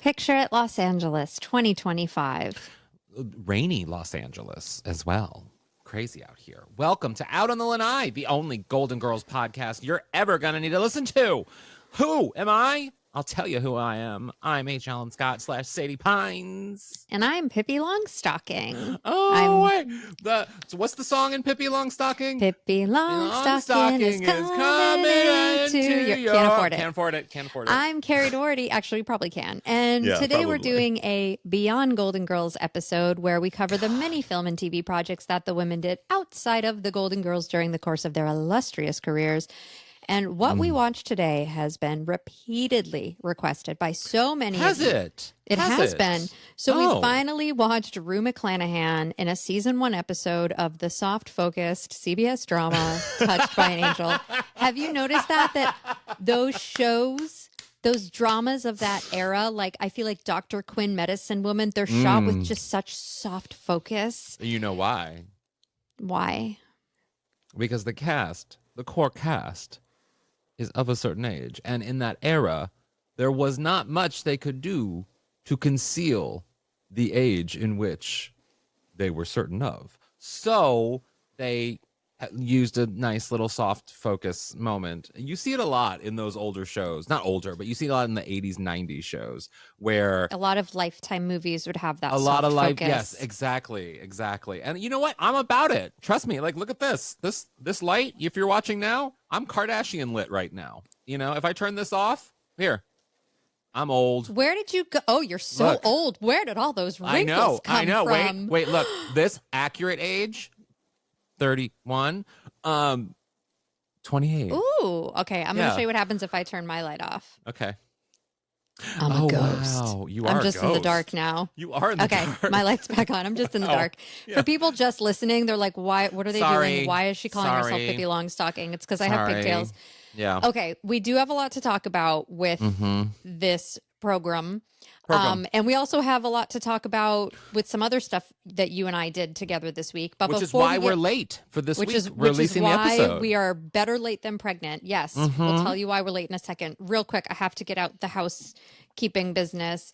Picture it, Los Angeles, 2025. Rainy Los Angeles as well. Crazy out here. Welcome to Out on the Lanai, the only Golden Girls podcast you're ever going to need to listen to. Who am I? I'll tell you who I am. I'm HAlanScott / Sadie Pines. And I'm Pippi Longstocking. Wait. So what's the song in Pippi Longstocking? Pippi Longstocking is coming into your... Can't afford it. I'm Kerri Doherty. Actually, you probably can. And today we're doing a Beyond Golden Girls episode where we cover the many film and TV projects that the women did outside of the Golden Girls during the course of their illustrious careers. And what we watched today has been repeatedly requested by so many of you. It has been. So we finally watched Rue McClanahan in a season 1 episode of the soft-focused CBS drama Touched by an Angel. Have you noticed that those shows, those dramas of that era, like I feel like Dr. Quinn Medicine Woman, they're shot with just such soft focus. You know why? Why? Because the core cast, is of a certain age. And in that era, there was not much they could do to conceal the age in which they were certain of. So they used a nice little soft focus moment. You see it a lot in those older shows. Not older, but you see it a lot in the 80s, 90s shows where a lot of Lifetime movies would have that a lot of focus. Yes, exactly. And you know what? I'm about it. Trust me. Like, look at this light. If you're watching now, I'm Kardashian lit right now. You know, if I turn this off, here, I'm old. Where did you go? Oh, you're so old. Where did all those wrinkles come from? Wait, look. This accurate age, 31, 28. Ooh, okay. I'm going to show you what happens if I turn my light off. Okay. I'm a ghost. Wow. You are I'm just a ghost. in the dark now. You are in the dark. Okay, my light's back on. I'm just in the dark. Yeah. For people just listening, they're like, "Why? What are they doing? Why is she calling herself Pippi Longstocking?" It's because I have pigtails. Yeah. Okay, we do have a lot to talk about with this program. And we also have a lot to talk about with some other stuff that you and I did together this week. But which is why we're late for this week, releasing the episode. We are better late than pregnant. Yes, we'll tell you why we're late in a second. Real quick, I have to get out the housekeeping business.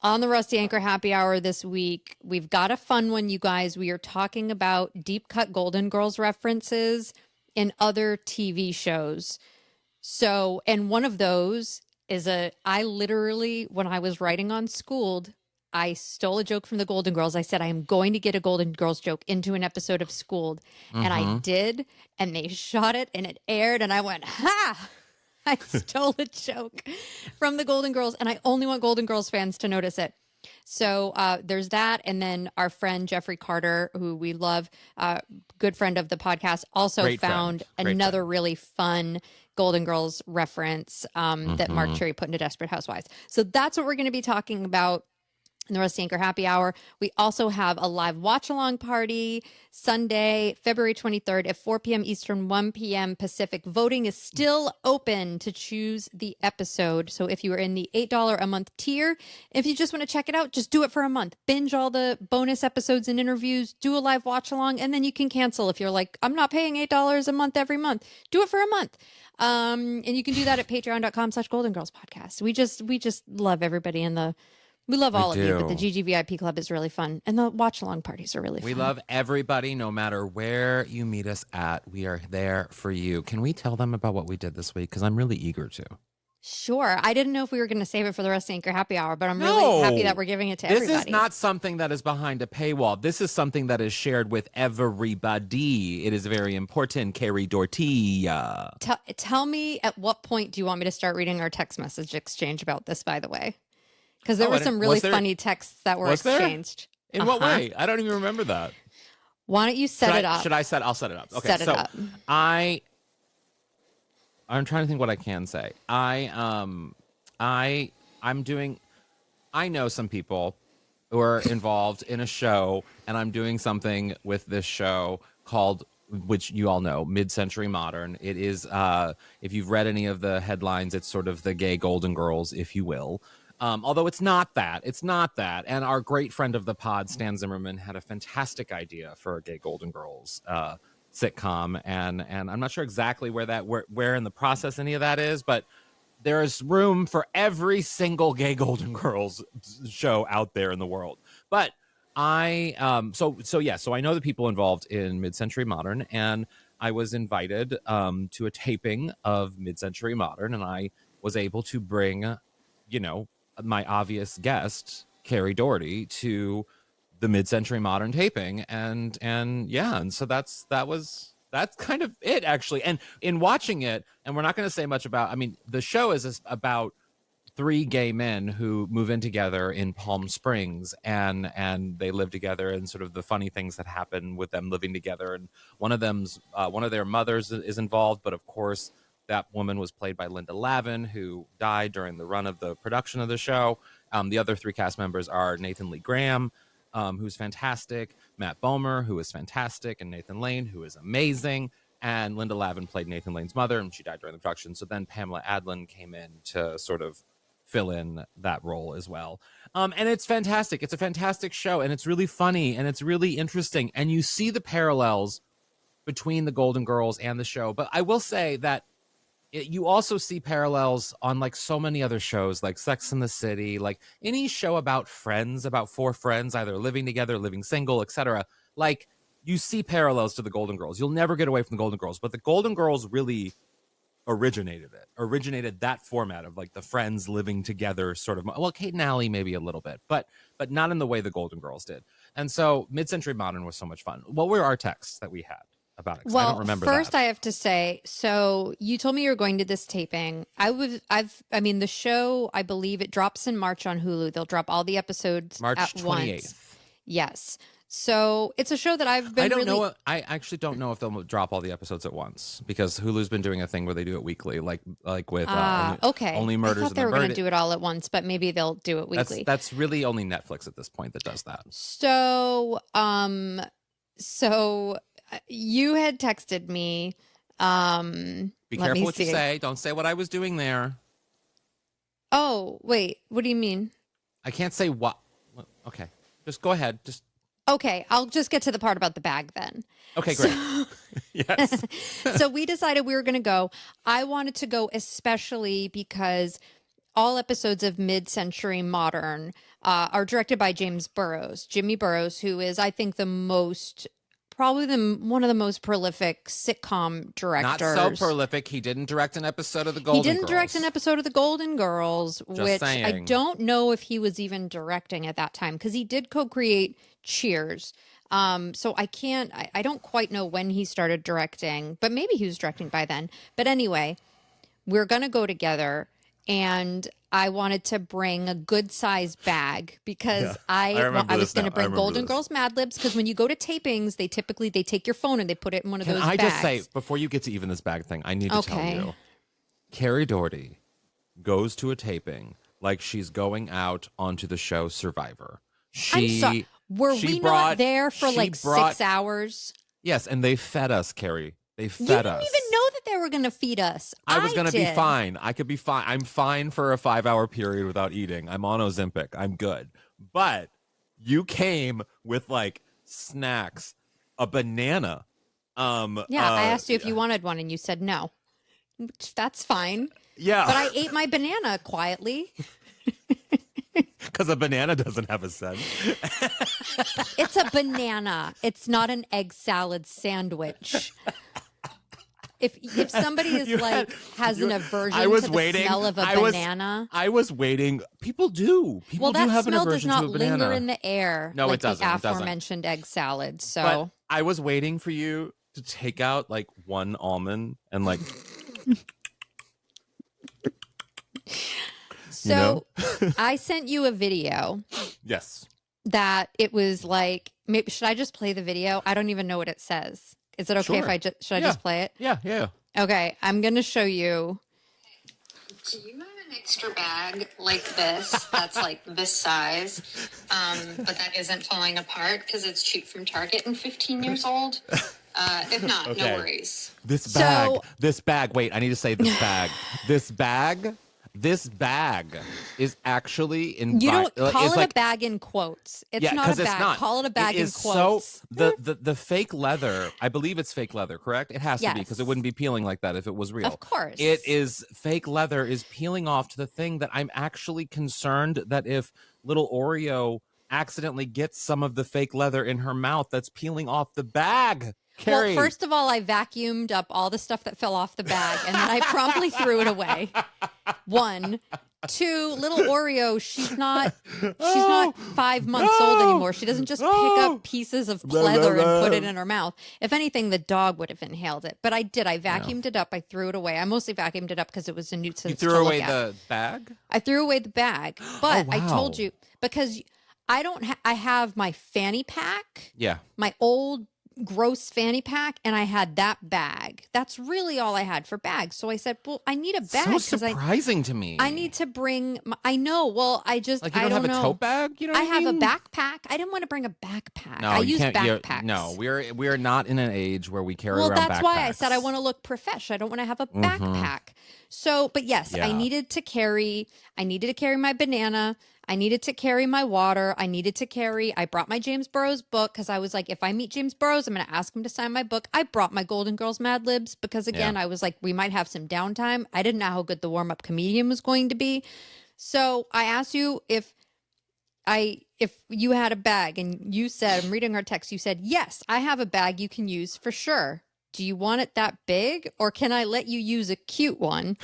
On the Rusty Anchor Happy Hour this week, we've got a fun one, you guys. We are talking about deep cut Golden Girls references in other TV shows. So, and one of those is I literally, when I was writing on Schooled, I stole a joke from the Golden Girls. I said, I am going to get a Golden Girls joke into an episode of Schooled. And I did, and they shot it, and it aired, and I went, ha! I stole a joke from the Golden Girls, and I only want Golden Girls fans to notice it. So there's that. And then our friend Jeffrey Carter, who we love, good friend of the podcast, also found another really fun Golden Girls reference that Mark Cherry put into Desperate Housewives. So that's what we're going to be talking about in the Rusty Anchor Happy Hour. We also have a live watch-along party Sunday, February 23rd at 4 p.m. Eastern, 1 p.m. Pacific. Voting is still open to choose the episode. So if you are in the $8 a month tier, if you just want to check it out, just do it for a month. Binge all the bonus episodes and interviews, do a live watch-along, and then you can cancel if you're like, I'm not paying $8 a month every month. Do it for a month. And you can do that at patreon.com/Golden Girls Podcast. We just love everybody we love all of you, but the GGVIP Club is really fun. And the watch-along parties are really fun. We love everybody, no matter where you meet us at. We are there for you. Can we tell them about what we did this week? Because I'm really eager to. Sure. I didn't know if we were going to save it for the Rusty Anchor Happy Hour, but I'm really happy that we're giving it to everybody. This is not something that is behind a paywall. This is something that is shared with everybody. It is very important. Kerri Doherty. Tell me, at what point do you want me to start reading our text message exchange about this, by the way? Because there were some really funny texts that were exchanged. In what way? I don't even remember that. Why don't you set it up? I'll set it up. Okay. Set it up. I'm trying to think what I can say. I'm doing. I know some people who are involved in a show, and I'm doing something with this show called, which you all know, Mid-Century Modern. It is, if you've read any of the headlines, it's sort of the gay Golden Girls, if you will. Although it's not that. And our great friend of the pod, Stan Zimmerman, had a fantastic idea for a gay Golden Girls sitcom, and I'm not sure exactly where in the process any of that is, but there is room for every single gay Golden Girls show out there in the world. But I so I know the people involved in Mid-Century Modern, and I was invited to a taping of Mid-Century Modern, and I was able to bring, my obvious guest, Kerri Doherty, to the Mid-Century Modern taping, and so that's kind of it, actually. And in watching it, and we're not going to say much about, I mean, the show is about three gay men who move in together in Palm Springs, and they live together, and sort of the funny things that happen with them living together. And one of their mothers is involved, but of course that woman was played by Linda Lavin, who died during the run of the production of the show. The other three cast members are Nathan Lee Graham, who's fantastic, Matt Bomer, who is fantastic, and Nathan Lane, who is amazing. And Linda Lavin played Nathan Lane's mother, and she died during the production. So then Pamela Adlon came in to sort of fill in that role as well. And it's fantastic. It's a fantastic show, and it's really funny, and it's really interesting. And you see the parallels between the Golden Girls and the show. But I will say that you also see parallels on like so many other shows, like Sex and the City, like any show about friends, about four friends, either living together, living single, etc. Like, you see parallels to the Golden Girls. You'll never get away from the Golden Girls, but the Golden Girls really originated that format of like the friends living together sort of. Well, Kate and Allie maybe a little bit, but not in the way the Golden Girls did. And so Mid-Century Modern was so much fun. What were our texts that we had about it? 'Cause I don't remember first that. I have to say, so you told me you were going to this taping. I mean, the show, I believe it drops in March on Hulu. They'll drop all the episodes March at 28th. once. Yes. So it's a show that I've been I actually don't know if they'll drop all the episodes at once, because Hulu's been doing a thing where they do it weekly, like with Only Murders I thought in they the were going to Murder. do it all at once, but maybe they'll do it weekly. That's really only Netflix at this point that does that. So, you had texted me. Be careful what you say. Don't say what I was doing there. Oh, wait. What do you mean? I can't say what. Okay. Just go ahead. Okay, I'll just get to the part about the bag then. Okay, great. Yes. So we decided we were going to go. I wanted to go especially because all episodes of Mid-Century Modern are directed by Jimmy Burrows, who is, I think, one of the most prolific sitcom directors. Not so prolific. He didn't direct an episode of the Golden Girls. He didn't direct an episode of the Golden Girls, which saying. I don't know if he was even directing at that time, because he did co-create Cheers. So I don't quite know when he started directing, but maybe he was directing by then. But anyway, we're going to go together, and I wanted to bring a good sized bag because I was going to bring Golden Girls Mad Libs, because when you go to tapings, they take your phone and they put it in one of those bags. Can I just say, before you get to even this bag thing, I need to tell you, Kerri Doherty goes to a taping like she's going out onto the show Survivor. I'm sorry. Were we not there for like 6 hours? Yes, and they fed us, Kerri. They fed us. You didn't even know that they were going to feed us. I was going to be fine. I could be fine. I'm fine for a 5-hour period without eating. I'm on Ozempic. I'm good. But you came with like snacks, a banana. I asked you if you wanted one, and you said no. That's fine. Yeah. But I ate my banana quietly. Because a banana doesn't have a scent. It's a banana. It's not an egg salad sandwich. If somebody has an aversion to the smell of a banana, I was waiting. People do. People do have an aversion to a banana. That smell does not linger in the air. No, like it doesn't. The aforementioned egg salad. So but I was waiting for you to take out like one almond and like. So I sent you a video. Yes. That it was like, maybe should I just play the video? I don't even know what it says. Is it okay if I just just play it? Yeah. Okay, I'm gonna show you. Do you have an extra bag like this that's like this size, but that isn't falling apart because it's cheap from Target and 15 years old? If not, no worries. This bag. Wait, I need to say this bag. This bag this bag is actually You don't call it like, a bag in quotes. It's yeah, not because a it's bag. not. Call it a bag It in is quotes. so the fake leather. I believe it's fake leather, correct? It has to be because it Yes. wouldn't be peeling like that if it was real. Of course. It is fake leather is peeling off to the thing that I'm actually concerned that if little Oreo accidentally gets some of the fake leather in her mouth, that's peeling off the bag. Kerri. Well, first of all, I vacuumed up all the stuff that fell off the bag, and then I promptly threw it away. 1, 2, little Oreo, she's not 5 months old anymore. She doesn't just pick up pieces of pleather and put it in her mouth. If anything, the dog would have inhaled it. But I did. I vacuumed it up. I threw it away. I mostly vacuumed it up because it was a nuisance. You threw away the bag? I threw away the bag. But wow. I told you, because I don't I have my fanny pack. Yeah. My old gross fanny pack, and I had that bag. That's really all I had for bags. So I said, well, I need a bag. So surprising to me. I need to bring I know. Well, I just like you I don't don't have know. a tote bag. You know, what I have mean? a backpack. I didn't want to bring a backpack. No, I you use can't. backpacks. No, we're not in an age where we carry well, around that's backpacks. why I said I want to look profesh. I don't want to have a backpack. So, but yes, I needed to carry my banana. I needed to carry my water. I brought my James Burrows book because I was like, if I meet James Burrows, I'm going to ask him to sign my book. I brought my Golden Girls Mad Libs because, again, I was like, we might have some downtime. I didn't know how good the warm-up comedian was going to be. So I asked you if you had a bag, and you said, I'm reading our text, you said, yes, I have a bag you can use for sure. Do you want it that big, or can I let you use a cute one?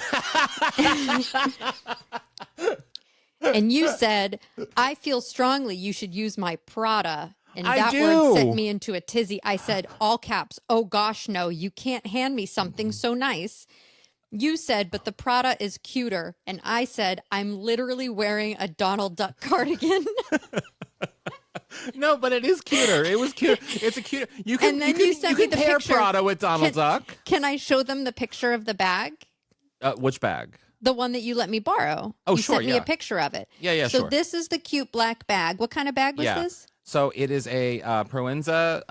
And you said, I feel strongly you should use my Prada. And that word sent me into a tizzy. I said, all caps, oh gosh, no, you can't hand me something so nice. You said, but the Prada is cuter. And I said, I'm literally wearing a Donald Duck cardigan. No, but it is cuter. It was cute. It's a cute. You can. And then you sent can me the pair picture. Prada with Donald Duck. Can I show them the picture of the bag? Which bag? The one that you let me borrow. Oh, you sure. sent me a picture of it. Yeah, so sure. this is the cute black bag. What kind of bag was this? So it is a Proenza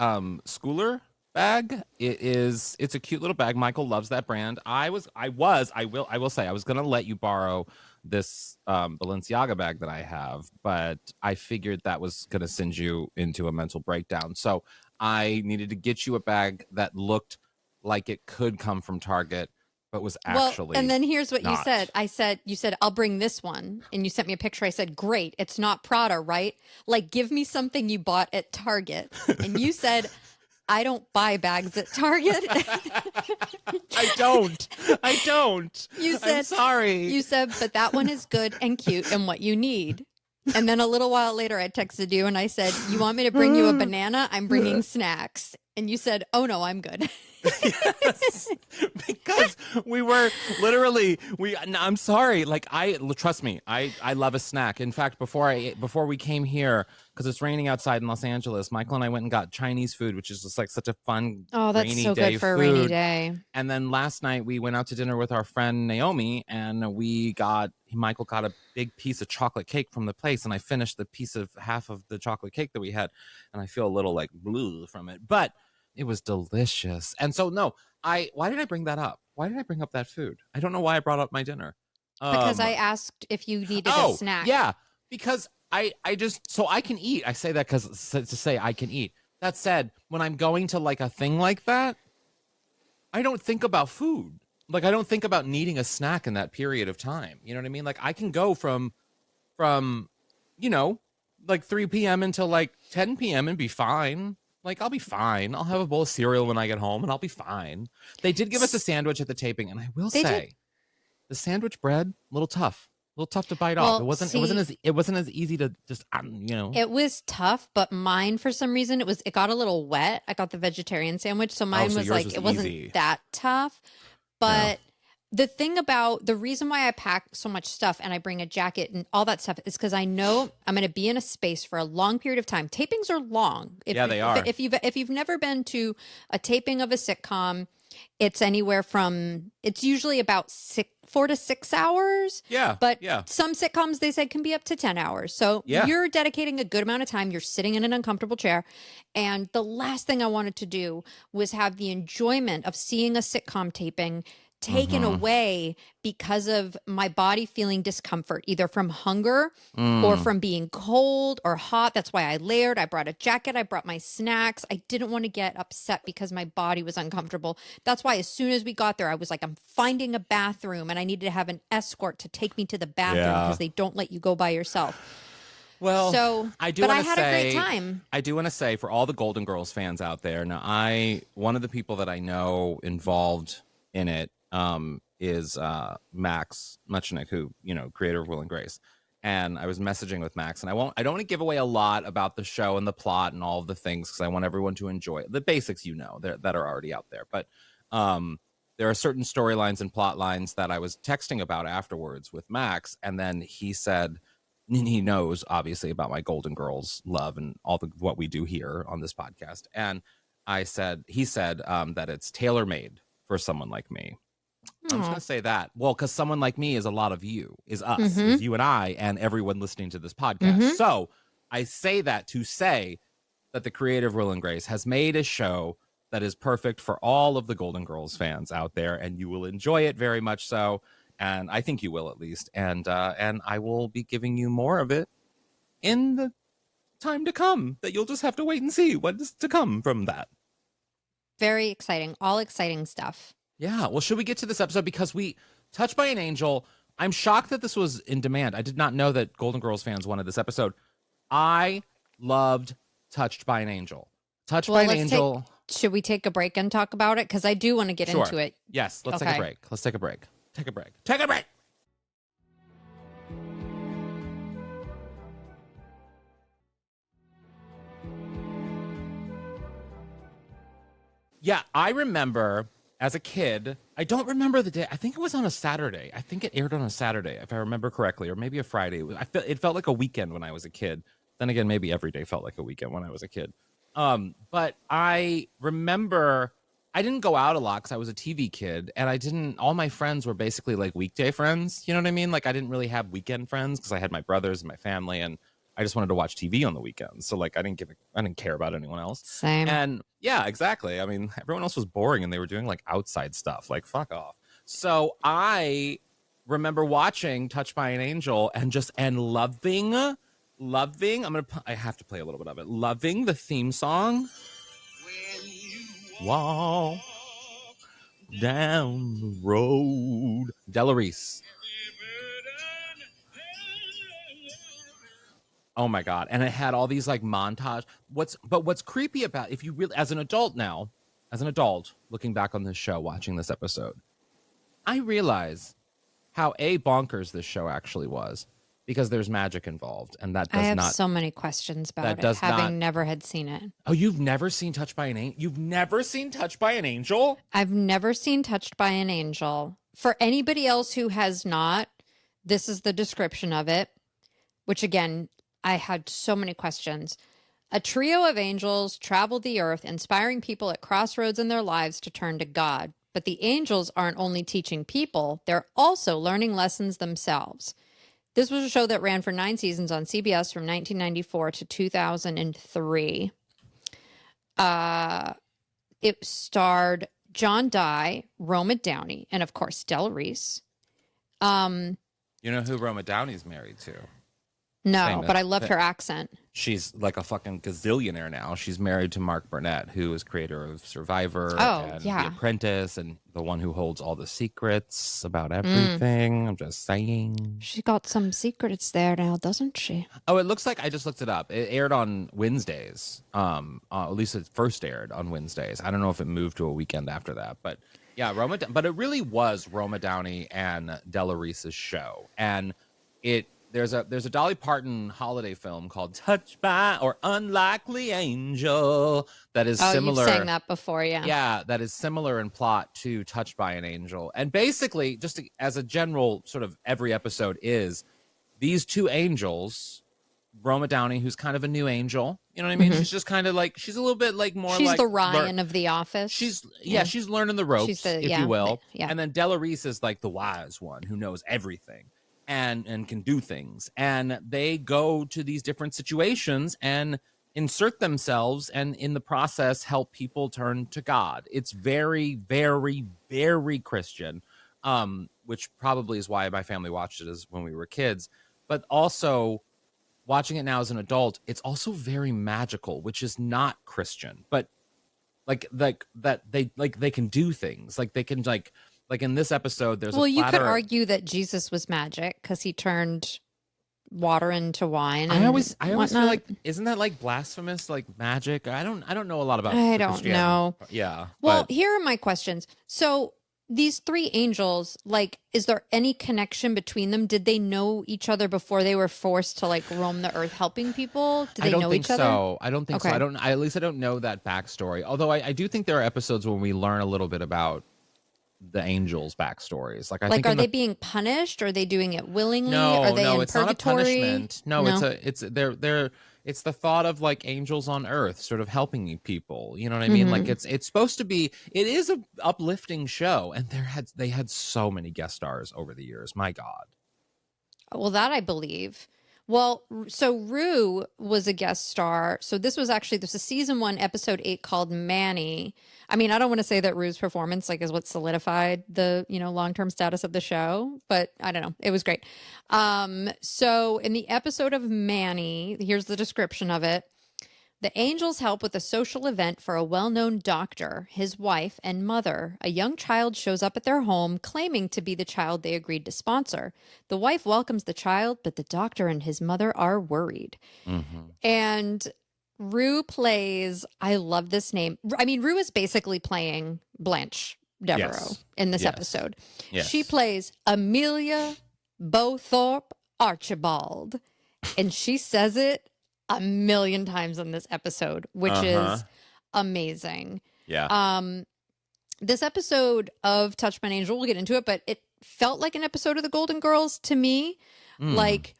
schooler bag. It's a cute little bag. Michael loves that brand. I will say I was gonna let you borrow this Balenciaga bag that I have, but I figured that was gonna send you into a mental breakdown. So I needed to get you a bag that looked like it could come from Target, but was actually and then here's what not. you said, I'll bring this one. And you sent me a picture. I said, great. It's not Prada, right? Like, give me something you bought at Target. And you said, I don't buy bags at Target. I don't. You said, I'm sorry. You said, but that one is good and cute and what you need. And then a little while later, I texted you and I said, you want me to bring you a banana? I'm bringing snacks. And you said, oh no, I'm good. Yes, because we were literally I'm sorry. Like, trust me, I love a snack. In fact, before we came here, because it's raining outside in Los Angeles, Michael and I went and got Chinese food, which is just like such a fun that's so good for a food. rainy day. And then last night we went out to dinner with our friend Naomi, and Michael got a big piece of chocolate cake from the place, and I finished the piece of half of the chocolate cake that we had, and I feel a little like blue from it, but it was delicious. And so why did I bring that up? Why did I bring up that food? I don't know why I brought up my dinner. Because I asked if you needed a snack. Yeah, because I just, so I can eat. I say that to say I can eat. That said, when I'm going to like a thing like that, I don't think about food. Like, I don't think about needing a snack in that period of time. You know what I mean? Like, I can go from like 3 p.m. until like 10 p.m. and be fine. Like, I'll be fine. I'll have a bowl of cereal when I get home, and I'll be fine. They did give us a sandwich at the taping, and I will say, the sandwich bread, a little tough to bite off. It wasn't as easy to just It was tough, but mine, for some reason, it got a little wet. I got the vegetarian sandwich, so mine was like, it wasn't that tough. But the reason why I pack so much stuff and I bring a jacket and all that stuff is because I know I'm going to be in a space for a long period of time. Tapings are long. They are. If you've never been to a taping of a sitcom, it's usually about 4 to 6 hours. Yeah. But some sitcoms, they said, can be up to 10 hours. So you're dedicating a good amount of time. You're sitting in an uncomfortable chair. And the last thing I wanted to do was have the enjoyment of seeing a sitcom taping taken away because of my body feeling discomfort, either from hunger or from being cold or hot. That's why I layered. I brought a jacket. I brought my snacks. I didn't want to get upset because my body was uncomfortable. That's why as soon as we got there, I was like, I'm finding a bathroom, and I needed to have an escort to take me to the bathroom because they don't let you go by yourself. Well, So, I do but I want to had say, a great time. I do want to say for all the Golden Girls fans out there, now one of the people that I know involved in it is Max Muchnick, who, creator of Will and Grace. And I was messaging with Max, and I don't want to give away a lot about the show and the plot and all of the things because I want everyone to enjoy it. The basics, that are already out there. But there are certain storylines and plot lines that I was texting about afterwards with Max, and then he said, and he knows obviously about my Golden Girls love and what we do here on this podcast. And he said that it's tailor-made for someone like me. I'm just going to say that. Well, because someone like me is a lot of you, is us, is you and I, and everyone listening to this podcast. So I say that to say that the creator of Will and Grace has made a show that is perfect for all of the Golden Girls fans out there, and you will enjoy it very much so. And I think you will, at least. And I will be giving you more of it in the time to come, that you'll just have to wait and see what is to come from that. Very exciting. All exciting stuff. Yeah. Well, should we get to this episode? Because Touched by an Angel, I'm shocked that this was in demand. I did not know that Golden Girls fans wanted this episode. I loved Touched by an Angel. Should we take a break and talk about it? Because I do want to get into it. Yes. Let's take a break. Take a break. Yeah, I remember as a kid, I don't remember the day. I think it was on a Saturday. I think it aired on a Saturday, if I remember correctly, or maybe a Friday. It felt like a weekend when I was a kid. Then again, maybe every day felt like a weekend when I was a kid. But I remember I didn't go out a lot because I was a TV kid, and all my friends were basically like weekday friends. You know what I mean? Like I didn't really have weekend friends because I had my brothers and my family, and I just wanted to watch TV on the weekends. So like I didn't care about anyone else. Same. And yeah, exactly. I mean, everyone else was boring and they were doing like outside stuff, like fuck off. So I remember watching Touched by an Angel and loving. I have to play a little bit of it. Loving the theme song. Walk down the road. Della Reese. Oh my God. And it had all these like montage. What's creepy about, if you really, as an adult looking back on this show, watching this episode, I realize how bonkers this show actually was, because there's magic involved, and that does not. I have so many questions about it, having never had seen it. Oh, you've never seen Touched by an Angel? You've never seen Touched by an Angel? I've never seen Touched by an Angel. For anybody else who has not, this is the description of it, which again, I had so many questions. A trio of angels travel the earth, inspiring people at crossroads in their lives to turn to God. But the angels aren't only teaching people, they're also learning lessons themselves. This was a show that ran for 9 seasons on CBS from 1994 to 2003. It starred John Dye, Roma Downey, and of course, Della Reese. You know who Roma Downey's married to? No, but I loved her accent. She's like a fucking gazillionaire now. She's married to Mark Burnett, who is creator of Survivor and The Apprentice, and the one who holds all the secrets about everything. I'm just saying. She got some secrets there now, doesn't she? Oh, it looks like, I just looked it up. It aired on Wednesdays. At least it first aired on Wednesdays. I don't know if it moved to a weekend after that, but yeah, but it really was Roma Downey and Della Reese's show. And there's a Dolly Parton holiday film called Touched by or Unlikely Angel that is similar. Oh, you've sang that before, yeah. Yeah, that is similar in plot to Touched by an Angel. And basically, as a general sort of every episode is, these two angels, Roma Downey, who's kind of a new angel, you know what I mean? She's just kind of like, she's a little bit like more she's like... the Ryan of The Office. She's learning the ropes, if you will. Yeah. And then Della Reese is like the wise one who knows everything. And can do things, and they go to these different situations and insert themselves, and in the process help people turn to God. It's very, very, very Christian. which probably is why my family watched it as when we were kids. But also watching it now as an adult, it's also very magical, which is not Christian, but like that they can do things like they can like in this episode there's Well, a you could platter. argue that Jesus was magic because he turned water into wine. I always whatnot. feel like, isn't that like blasphemous, like magic? I don't know a lot about I don't Christianity. know. Yeah. Well, but here are my questions. So these three angels, like, is there any connection between them? Did they know each other before they were forced to like roam the earth helping people? Did they I don't know think each other? so. I don't think so. Okay. At least I don't know that backstory. Although I do think there are episodes when we learn a little bit about the angels' backstories. Like, I think Are they being punished? Or are they doing it willingly? No, are they no, in it's purgatory? not a punishment. No, it's the thought of like angels on earth sort of helping people. You know what I mean? Like it's supposed to be, it is a uplifting show. And they had so many guest stars over the years. My God. Well, that I believe. Well, so Rue was a guest star. So this was a season 1, episode 8 called Manny. I mean, I don't want to say that Rue's performance like is what solidified the, long-term status of the show, but I don't know. It was great. So in the episode of Manny, here's the description of it. The angels help with a social event for a well-known doctor, his wife, and mother. A young child shows up at their home claiming to be the child they agreed to sponsor. The wife welcomes the child, but the doctor and his mother are worried. And Rue plays, I love this name. I mean, Rue is basically playing Blanche Devereaux in this episode. Yes. She plays Amelia Bowthorpe Archibald. And she says it a million times in this episode, which is amazing. Yeah. This episode of Touch by an Angel, we'll get into it, but it felt like an episode of the Golden Girls to me. Like,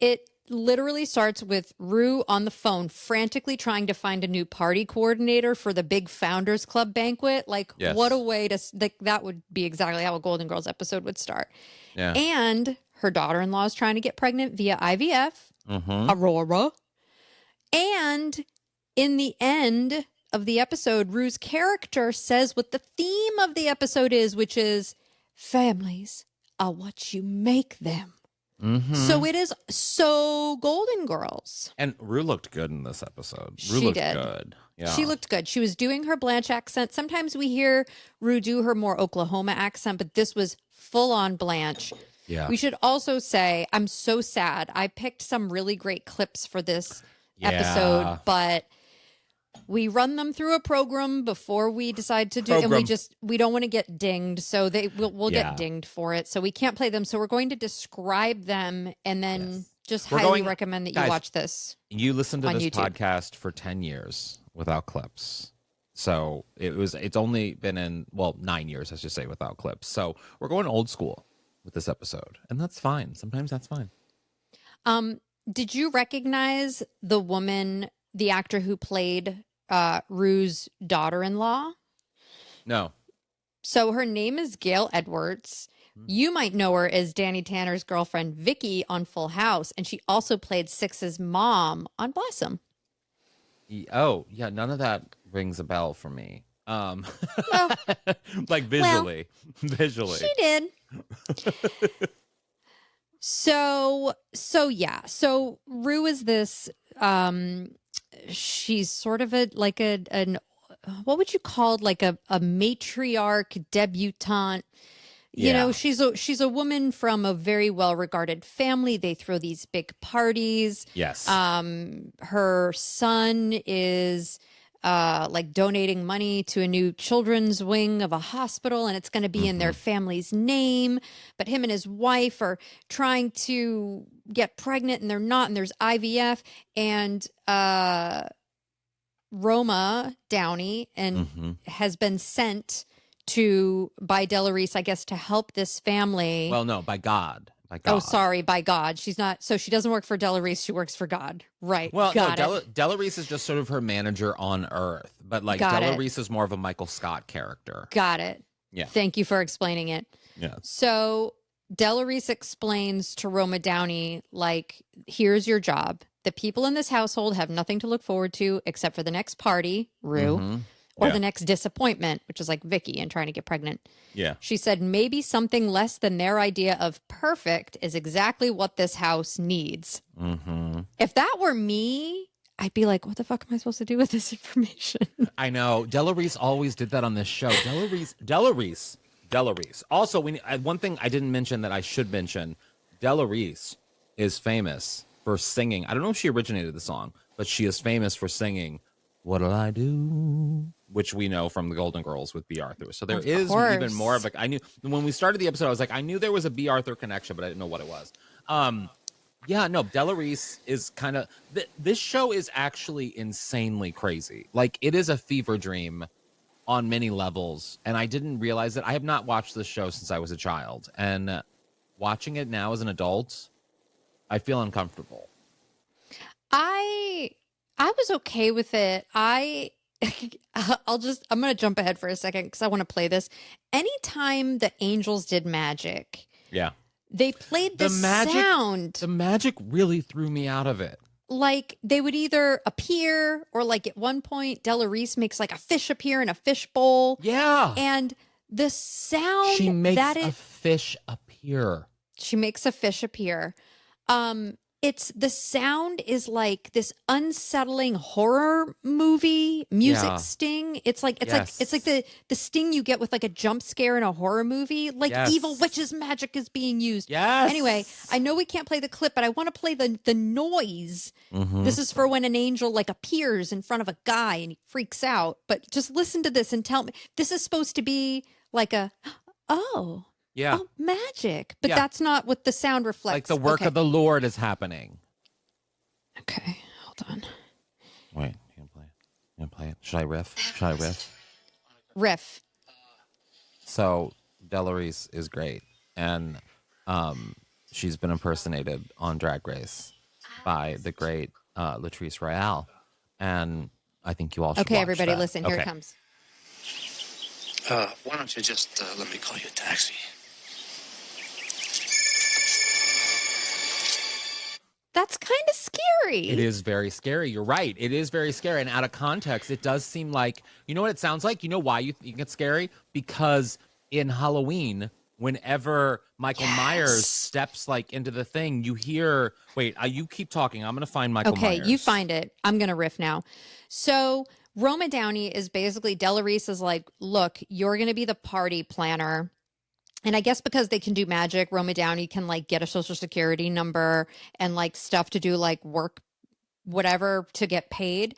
it literally starts with Rue on the phone frantically trying to find a new party coordinator for the big Founders Club banquet. Like, what a way to, like, that would be exactly how a Golden Girls episode would start. Yeah. And her daughter-in-law is trying to get pregnant via IVF. Aurora. And in the end of the episode, Rue's character says what the theme of the episode is, which is families are what you make them. So it is so Golden Girls. And Rue looked good in this episode. Rue She looked did. good. Yeah. She looked good. She was doing her Blanche accent. Sometimes we hear Rue do her more Oklahoma accent, but this was full on Blanche. Yeah. We should also say, I'm so sad. I picked some really great clips for this episode, but we run them through a program before we decide to do, and we don't want to get dinged, so we'll get dinged for it, so we can't play them. So we're going to describe them, and then just highly recommend that you watch this. You listened to this YouTube. podcast for 10 years without clips, so it's only been 9 years, I should say, without clips. So we're going old school with this episode, and that's fine. Sometimes that's fine. Did you recognize the woman, the actor who played Rue's daughter-in-law? No. So her name is Gail Edwards. You might know her as Danny Tanner's girlfriend, Vicky, on Full House. And she also played Six's mom on Blossom. Oh, yeah. None of that rings a bell for me. Well, like visually. Visually. She did. So Rue is this, she's sort of an what would you call it? Like a matriarch debutante. You know, she's a woman from a very well-regarded family. They throw these big parties. Yes. Her son is like donating money to a new children's wing of a hospital, and it's going to be in their family's name. But him and his wife are trying to get pregnant, and they're not. And there's IVF, and Roma Downey has been sent by Delarice, I guess, to help this family. Well, no, by God. Oh, sorry, by God. She's not. So she doesn't work for Delarice. She works for God. Right. Well, Got no, it. Delarice is just sort of her manager on Earth, but like Delarice is more of a Michael Scott character. Got it. Yeah. Thank you for explaining it. Yeah. So Delarice explains to Roma Downey, like, here's your job. The people in this household have nothing to look forward to except for the next party, Rue, or the next disappointment, which is like Vicky and trying to get pregnant. Yeah. She said maybe something less than their idea of perfect is exactly what this house needs. Mm-hmm. If that were me, I'd be like, what the fuck am I supposed to do with this information? I know. Della Reese always did that on this show. Della Reese. Also, one thing I didn't mention that I should mention, Della Reese is famous for singing. I don't know if she originated the song, but she is famous for singing "What'll I Do," which we know from the Golden Girls with B. Arthur. So there is even more of a. I knew when we started the episode, I was like, I knew there was a B. Arthur connection, but I didn't know what it was. Yeah, no, Della Reese is kind of. This show is actually insanely crazy. Like, it is a fever dream on many levels, and I didn't realize it. I have not watched this show since I was a child, and watching it now as an adult, I feel uncomfortable. I was okay with it. I'm going to jump ahead for a second because I want to play this. Anytime the angels did magic, Yeah. they played the sound. The magic really threw me out of it. Like they would either appear or like at one point, Della Reese makes like a fish appear in a fish bowl. Yeah. And the sound she makes that a fish appear. She makes a fish appear. It's the sound is like this unsettling horror movie music sting. It's like the sting you get with like a jump scare in a horror movie. Like evil witches magic is being used. Yes. Anyway, I know we can't play the clip, but I want to play the noise. Mm-hmm. This is for when an angel like appears in front of a guy and he freaks out. But just listen to this and tell me this is supposed to be like a Yeah. Oh, magic. But that's not what the sound reflects. Like the work of the Lord is happening. Okay, hold on. Wait, you gonna play it? Should I riff? Riff. So Della Reese is great, and she's been impersonated on Drag Race by the great Latrice Royale, and I think you all should. Okay, watch everybody, that. listen. Here it comes. Why don't you just let me call you a taxi? That's kind of scary. It is very scary. You're right. It is very scary. And out of context, it does seem like, you know what it sounds like? You know why you think it's scary? Because in Halloween, whenever Michael Myers steps like into the thing, you hear, wait, you keep talking. I'm going to find Michael Myers. Okay, you find it. I'm going to riff now. So Roma Downey is basically, Della Reese is like, look, you're going to be the party planner. And I guess because they can do magic, Roma Downey can like get a social security number and like stuff to do like work, whatever, to get paid.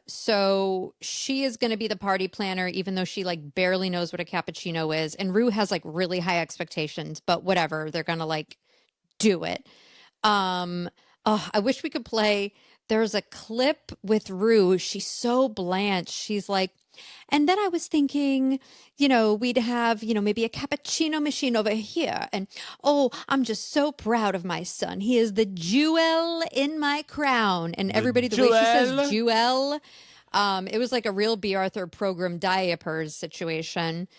So she is going to be the party planner, even though she like barely knows what a cappuccino is. And Rue has like really high expectations, but whatever, they're going to like do it. I wish we could play. There's a clip with Rue. She's so Blanche. She's like, and then I was thinking, we'd have, maybe a cappuccino machine over here. And, I'm just so proud of my son. He is the jewel in my crown. And everybody, the way she says jewel, it was like a real B. Arthur program diapers situation.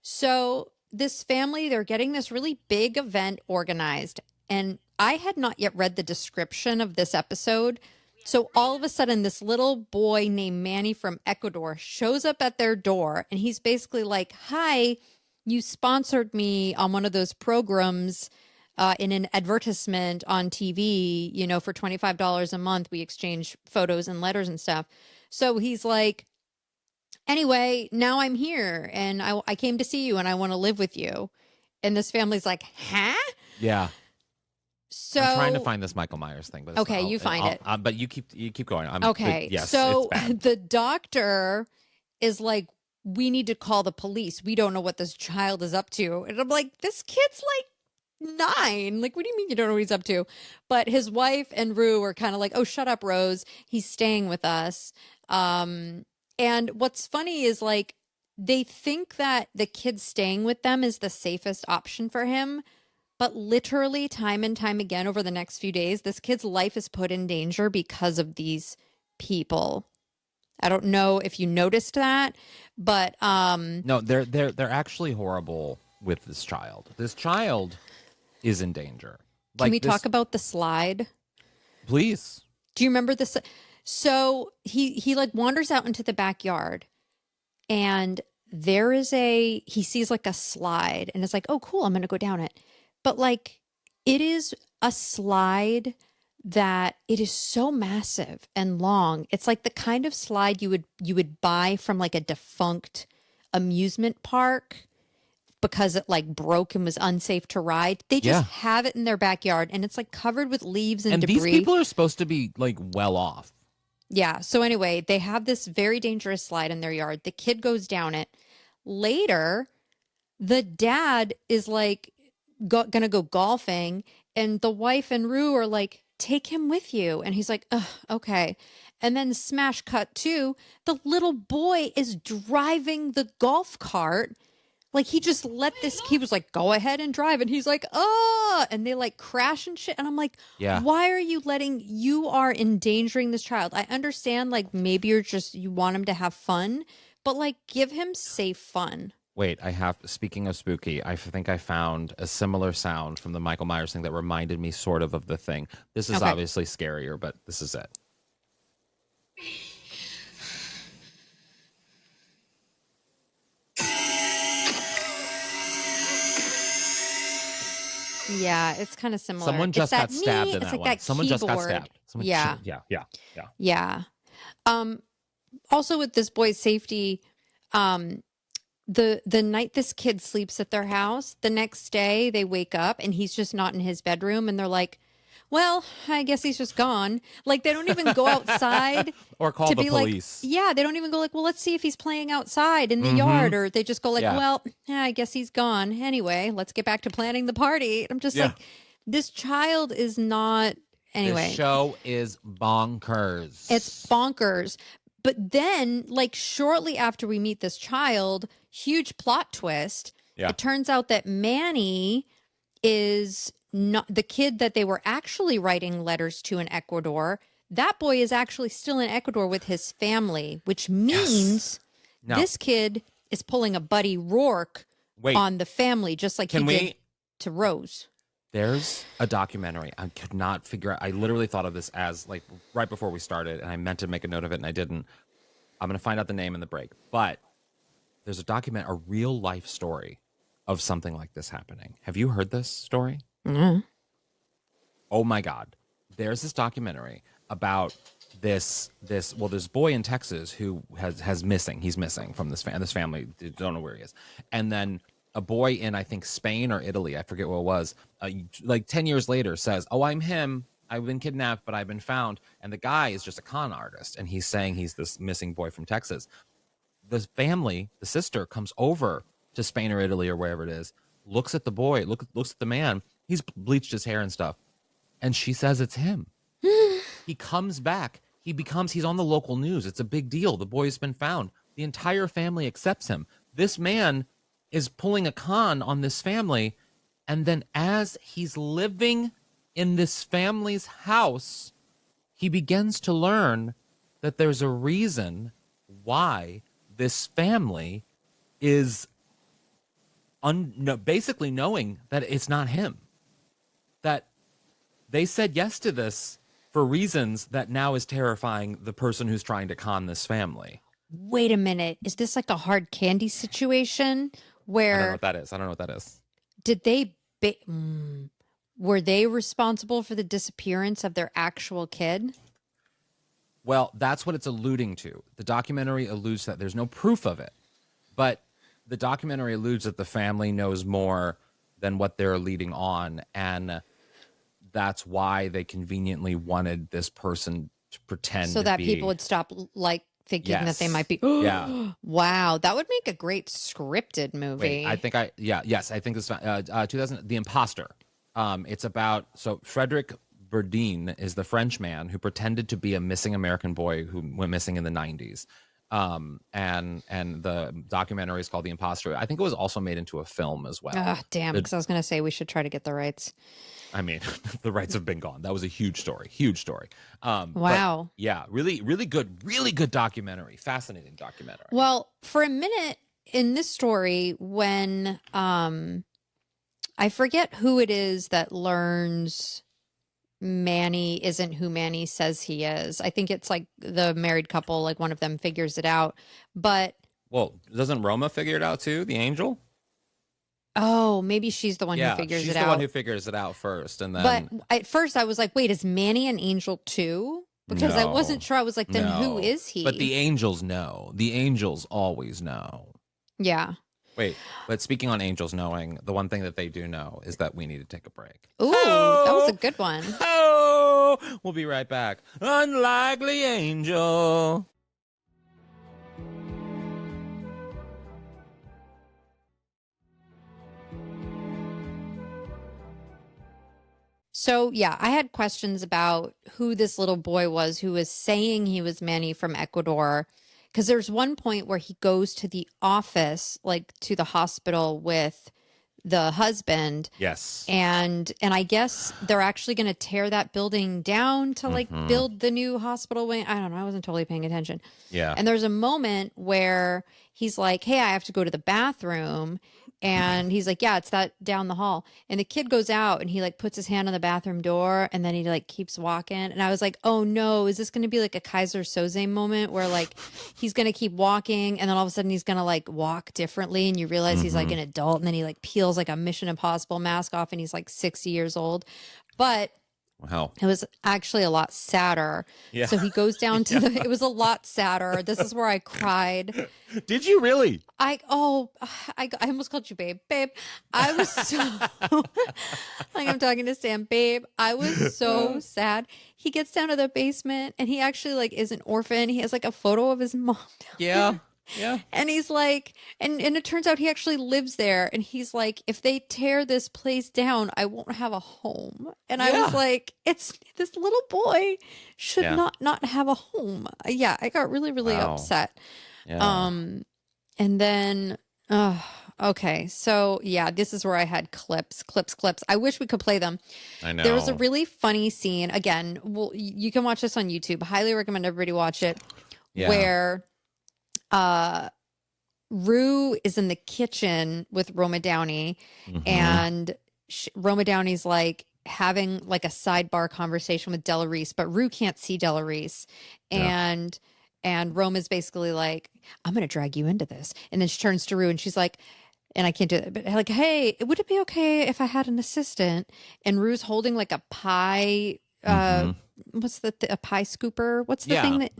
So this family, they're getting this really big event organized. And I had not yet read the description of this episode. So all of a sudden, this little boy named Manny from Ecuador shows up at their door, and he's basically like, hi, you sponsored me on one of those programs in an advertisement on TV, for $25 a month. We exchange photos and letters and stuff. So he's like, anyway, now I'm here, and I came to see you, and I want to live with you. And this family's like, huh? Yeah. So I'm trying to find this Michael Myers thing, but okay, you find it. But you keep going. Okay, yes, so it's bad. the doctor is like, we need to call the police. We don't know what this child is up to. And I'm like, this kid's like 9. Like, what do you mean you don't know what he's up to? But his wife and Rue are kind of like, oh, shut up, Rose. He's staying with us. And what's funny is like, they think that the kid staying with them is the safest option for him. But literally time and time again over the next few days, this kid's life is put in danger because of these people. I don't know if you noticed that, but no, they're actually horrible with this child. This child is in danger. Can we talk about the slide? Please. Do you remember this? So he like wanders out into the backyard. and he sees like a slide and it's like, oh, cool, I'm going to go down it. But like, it is a slide that it is so massive and long. It's like the kind of slide you would buy from like a defunct amusement park because it like broke and was unsafe to ride. They just have it in their backyard and it's like covered with leaves and debris. And these people are supposed to be like well off. Yeah. So anyway, they have this very dangerous slide in their yard. The kid goes down it. Later, the dad is like gonna go golfing, and the wife and Rue are like, take him with you. And he's like, ugh, okay. And then smash cut to the little boy is driving the golf cart. Like he just he was like, go ahead and drive. And he's like, oh, and they like crash and shit. And I'm like, why are you are endangering this child? I understand, like maybe you want him to have fun, but like give him safe fun. Wait, speaking of spooky, I think I found a similar sound from the Michael Myers thing that reminded me sort of The Thing. This is obviously scarier, but this is it. Yeah, it's kind of similar. Someone just got stabbed in that one. Someone just got stabbed. Yeah. Also with this boy's safety, the night this kid sleeps at their house, the next day they wake up and he's just not in his bedroom and they're like, well, I guess he's just gone. Like they don't even go outside or call the police. Like, they don't even go like, well, let's see if he's playing outside in the yard, or they just go like, well, I guess he's gone. Anyway, let's get back to planning the party. I'm just like, this child is not. Anyway, the show is bonkers. It's bonkers. But then, like shortly after we meet this child, huge plot twist. It turns out that Manny is not the kid that they were actually writing letters to in Ecuador. That boy is actually still in Ecuador with his family, which means this kid is pulling a Buddy Rourke on the family, just like he did to Rose. There's a documentary. I could not figure out. I literally thought of this as like right before we started, and I meant to make a note of it, and I didn't. I'm going to find out the name in the break. But there's a real life story of something like this happening. Have you heard this story? Mm-hmm. Oh my God. There's this documentary about this boy in Texas who has missing. He's missing from this family. Don't know where he is. And then a boy in, I think, Spain or Italy, I forget what it was, like 10 years later says, oh, I'm him. I've been kidnapped, but I've been found. And the guy is just a con artist. And he's saying he's this missing boy from Texas. The family, the sister, comes over to Spain or Italy or wherever it is, looks at the boy, looks at the man. He's bleached his hair and stuff. And she says it's him. He comes back. He's on the local news. It's a big deal. The boy has been found. The entire family accepts him. This man is pulling a con on this family. And then as he's living in this family's house, he begins to learn that there's a reason why this family is basically knowing that it's not him. That they said yes to this for reasons that now is terrifying the person who's trying to con this family. Wait a minute. Is this like a hard candy situation where... I don't know what that is. Did they... Were they responsible for the disappearance of their actual kid? Well, that's what it's alluding to. The documentary alludes to that. There's no proof of it. But the documentary alludes that the family knows more than what they're leading on. And that's why they conveniently wanted this person to pretend so that people would stop like thinking that they might be. Wow, that would make a great scripted movie. Wait, I think this 2000 The Imposter. It's about Frederick Berdine is the French man who pretended to be a missing American boy who went missing in the 90s. And the documentary is called The Imposter. I think it was also made into a film as well. Damn, because I was going to say we should try to get the rights. I mean, the rights have been gone. That was a huge story. Wow. Yeah, really good documentary. Fascinating documentary. Well, for a minute in this story, when I forget who it is that learns Manny isn't who Manny says he is. I think it's like the married couple, like one of them figures it out. But Well, doesn't Roma figure it out too? The angel? Oh, maybe she's the one who figures she's it the out. one who figures it out first, and then. But at first, I was like, "Wait, is Manny an angel too?" Because I wasn't sure. I was like, "Then who is he?" But the angels know. The angels always know. Yeah. Wait, but speaking on angels knowing, the one thing that they do know is that we need to take a break. Ooh, that was a good one. Oh, we'll be right back. Unlikely angel. So, yeah, I had questions about who this little boy was who was saying he was Manny from Ecuador. Because there's one point where he goes to the office, like to the hospital with the husband. Yes. And I guess they're actually going to tear that building down to like build the new hospital wing. I don't know. I wasn't totally paying attention. Yeah. And there's a moment where he's like, "Hey, I have to go to the bathroom." And he's like, "Yeah, it's that down the hall." And the kid goes out and he like puts his hand on the bathroom door and then he like keeps walking. And I was like, "Oh no, is this going to be like a Kaiser Soze moment where like he's going to keep walking and then all of a sudden he's going to like walk differently and you realize he's like an adult and then he like peels like a Mission Impossible mask off and he's like 60 years old." But Wow. it was actually a lot sadder. Yeah. So he goes down to it was a lot sadder. This is where I cried. Did you really? I almost called you babe. Babe, I was so like I'm talking to Sam. Babe, I was so sad. He gets down to the basement and he actually like is an orphan. He has like a photo of his mom down Yeah. there. Yeah. And he's like, and it turns out he actually lives there. And he's like, "If they tear this place down, I won't have a home." And I was like, it's this little boy should not have a home. Yeah, I got really, really upset. Yeah. And then, okay. So yeah, this is where I had clips. I wish we could play them. I know. There was a really funny scene. Again, you can watch this on YouTube. Highly recommend everybody watch it. Yeah. Where Rue is in the kitchen with Roma Downey and Roma Downey's like having like a sidebar conversation with Della Reese, but Rue can't see Della Reese. And Roma's basically like, "I'm going to drag you into this." And then she turns to Rue and she's like, and I can't do it, but like, "Hey, would it be okay if I had an assistant?" And Rue's holding like a pie, what's a pie scooper? What's the thing that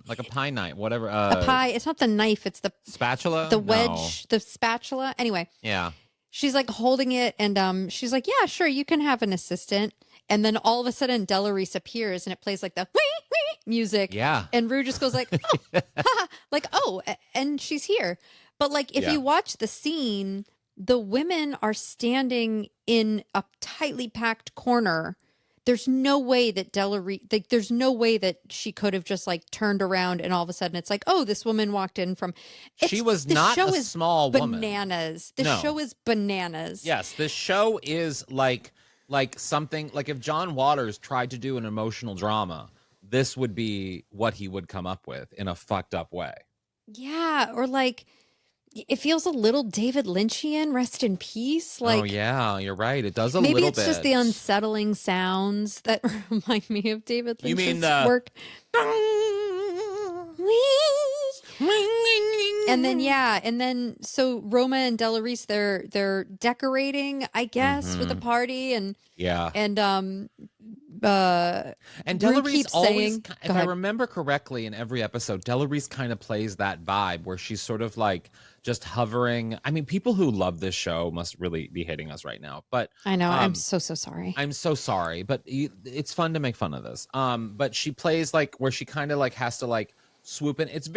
like a pie knife, whatever. a pie? It's not the knife. It's the spatula, the wedge, the spatula. Anyway, yeah. She's like holding it, and she's like, "Yeah, sure, you can have an assistant." And then all of a sudden, Della Reese appears, and it plays like the wee wee music. Yeah. And Rue just goes like, "Oh, haha," like, "Oh," and she's here. But like, if you watch the scene, the women are standing in a tightly packed corner. There's no way that there's no way that she could have just like turned around and all of a sudden it's like, "Oh, this woman walked in from." She was not a small woman. Bananas. The show is bananas. Yes, the show is like something like if John Waters tried to do an emotional drama, this would be what he would come up with in a fucked up way. Yeah, or like it feels a little David Lynchian. Rest in peace. Like, oh yeah, you're right. It does a maybe little it's bit. just the unsettling sounds that remind me of David Lynch's You mean the work. And then so Roma and Della Reese, they're decorating, I guess, with the party, and Della Reese always, if I ahead. remember correctly, in every episode, Della Reese kind of plays that vibe where she's sort of like just hovering. I mean, people who love this show must really be hating us right now. But I know, I'm so sorry. I'm so sorry, but it's fun to make fun of this. But she plays like where she kind of like has to like swoop in. It's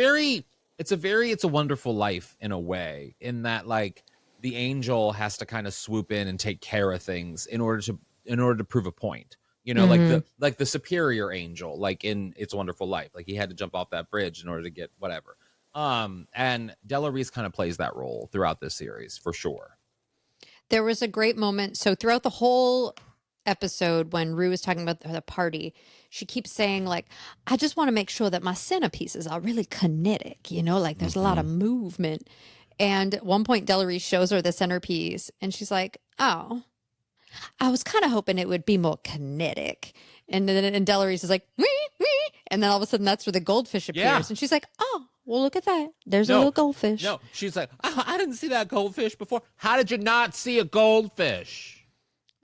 a Wonderful Life in a way, in that like the angel has to kind of swoop in and take care of things in order to prove a point. You know, like the superior angel, like in It's a Wonderful Life, like he had to jump off that bridge in order to get whatever. And Della Reese kind of plays that role throughout this series for sure. There was a great moment. So throughout the whole episode, when Rue was talking about the party, she keeps saying like, "I just want to make sure that my centerpieces are really kinetic, you know, like there's a lot of movement." And at one point, Della Reese shows her the centerpiece and she's like, "Oh, I was kind of hoping it would be more kinetic." And then Della Reese is like, "Wee, wee." And then all of a sudden that's where the goldfish appears. Yeah. And she's like, "Oh, well, look at that. There's a No, little goldfish. No, she's like, oh, I didn't see that goldfish before. How did you not see a goldfish?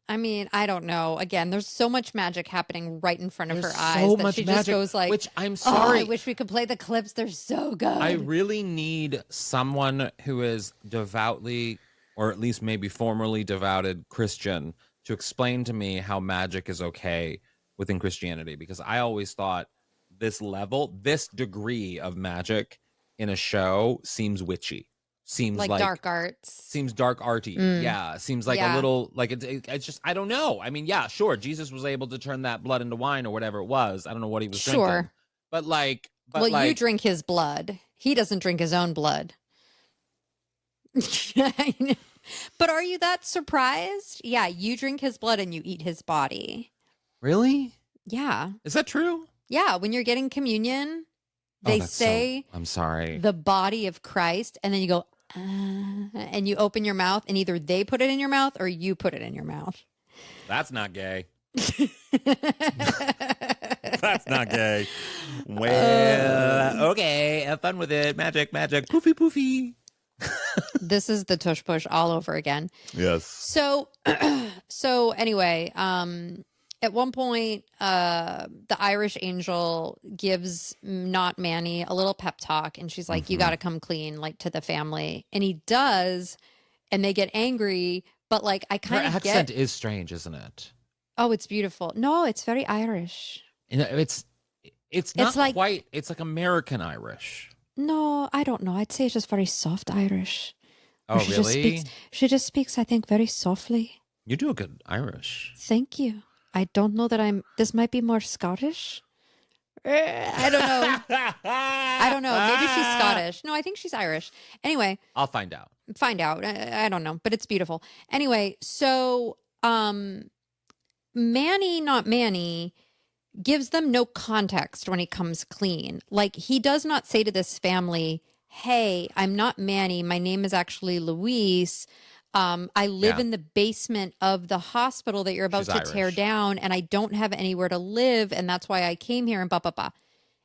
I mean, I don't know. Again, there's so much magic happening right in front of There's her so eyes that much she just magic, goes like, which I'm "Oh, sorry. I wish we could play the clips. They're so good." I really need someone who is devoutly, or at least maybe formerly devoted Christian, to explain to me how magic is okay within Christianity, because I always thought this degree of magic in a show seems witchy, seems like dark arts. seems dark arty. Yeah, seems like a little like it's just, I don't know. I mean, yeah, sure, Jesus was able to turn that blood into wine or whatever it was. I don't know what he was drinking, but you drink his blood. He doesn't drink his own blood. But are you that surprised? Yeah, you drink his blood and you eat his body. Really? Yeah. Is that true? Yeah, when you're getting communion, they say, I'm sorry, the body of Christ, and then you go, and you open your mouth, and either they put it in your mouth or you put it in your mouth. That's not gay. That's not gay. Well, okay, have fun with it. Magic, poofy, poofy. This is the tush push all over again. Yes. So, anyway, at one point, the Irish angel gives not Manny a little pep talk, and she's like, "You got to come clean, like, to the family." And he does, and they get angry. But like, I kind of accent is strange, isn't it? Oh, it's beautiful. No, it's very Irish. You know, it's not like, quite. It's like American Irish. No, I don't know. I'd say it's just very soft Irish. Oh, really? She just speaks, I think, very softly. You do a good Irish. Thank you. I don't know that this might be more Scottish. I don't know. I don't know. Maybe she's Scottish. No, I think she's Irish. Anyway. I'll find out. I don't know, but it's beautiful. Anyway, so Manny, not Manny, gives them no context when he comes clean. Like, he does not say to this family, "Hey, I'm not Manny. My name is actually Louise. I live in the basement of the hospital that you're about to tear down, and I don't have anywhere to live, and that's why I came here," and blah, blah, blah.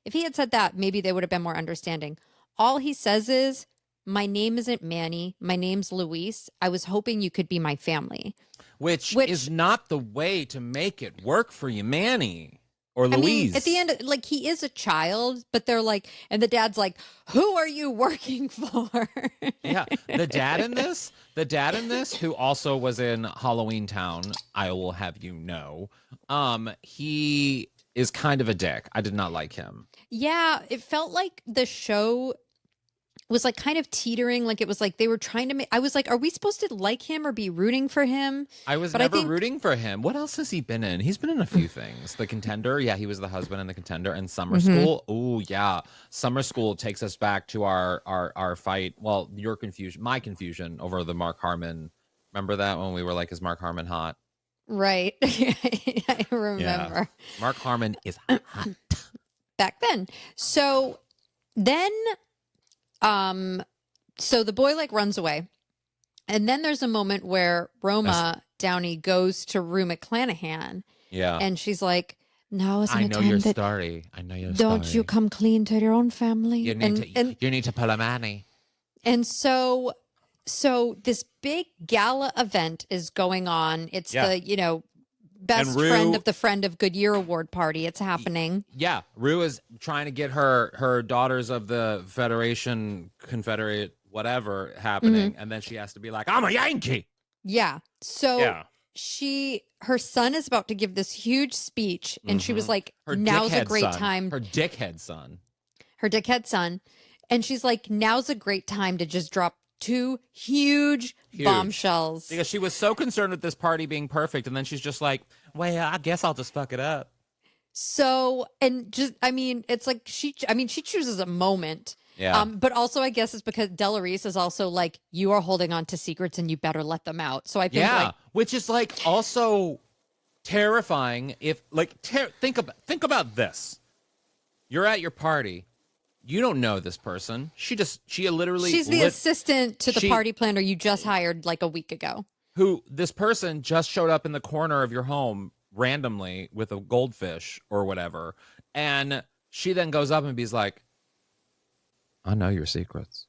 If he had said that, maybe they would have been more understanding. All he says is, "My name isn't Manny. My name's Louise. I was hoping you could be my family." Which is not the way to make it work for you, Manny. Or Louise. I mean, at the end, like, he is a child, but they're like, and the dad's like, "Who are you working for?" Yeah, the dad in this, who also was in Halloween Town, I will have you know, he is kind of a dick. I did not like him. Yeah, it felt like the show was like kind of teetering. Like, it was like they were trying to make, I was like, are we supposed to like him or be rooting for him? I was never rooting for him. What else has he been in? He's been in a few things. The Contender. Yeah, he was the husband in The Contender. And Summer School. Oh, yeah. Summer School takes us back to our fight. Well, my confusion over the Mark Harmon. Remember that when we were like, is Mark Harmon hot? Right. I remember. Yeah. Mark Harmon is hot. Back then. So then... so the boy like runs away, and then there's a moment where Roma Downey goes to Rue McClanahan. Yeah. And she's like, "Now is I know your story. I know your story. Don't you come clean to your own family? You need to pull a Manny." And so this big gala event is going on. It's the, best friend of the Friend of Goodyear Award party. It's happening. Yeah. Rue is trying to get her Daughters of the Confederate, whatever happening. And then she has to be like, "I'm a Yankee." Yeah. So her son is about to give this huge speech. And she was like, "Now's a great time." Her dickhead son. Her dickhead son. And she's like, "Now's a great time to just drop two huge bombshells." Because she was so concerned with this party being perfect, and then she's just like, "Well, I guess I'll just fuck it up." So, and just, I mean, it's like she chooses a moment. Yeah. But also, I guess it's because Della Reese is also like, "You are holding on to secrets and you better let them out." So I think, which is like also terrifying. If like, think about this: you're at your party. You don't know this person. She's the assistant to the party planner you just hired like a week ago. This person just showed up in the corner of your home randomly with a goldfish or whatever. And she then goes up and be like, I know your secrets.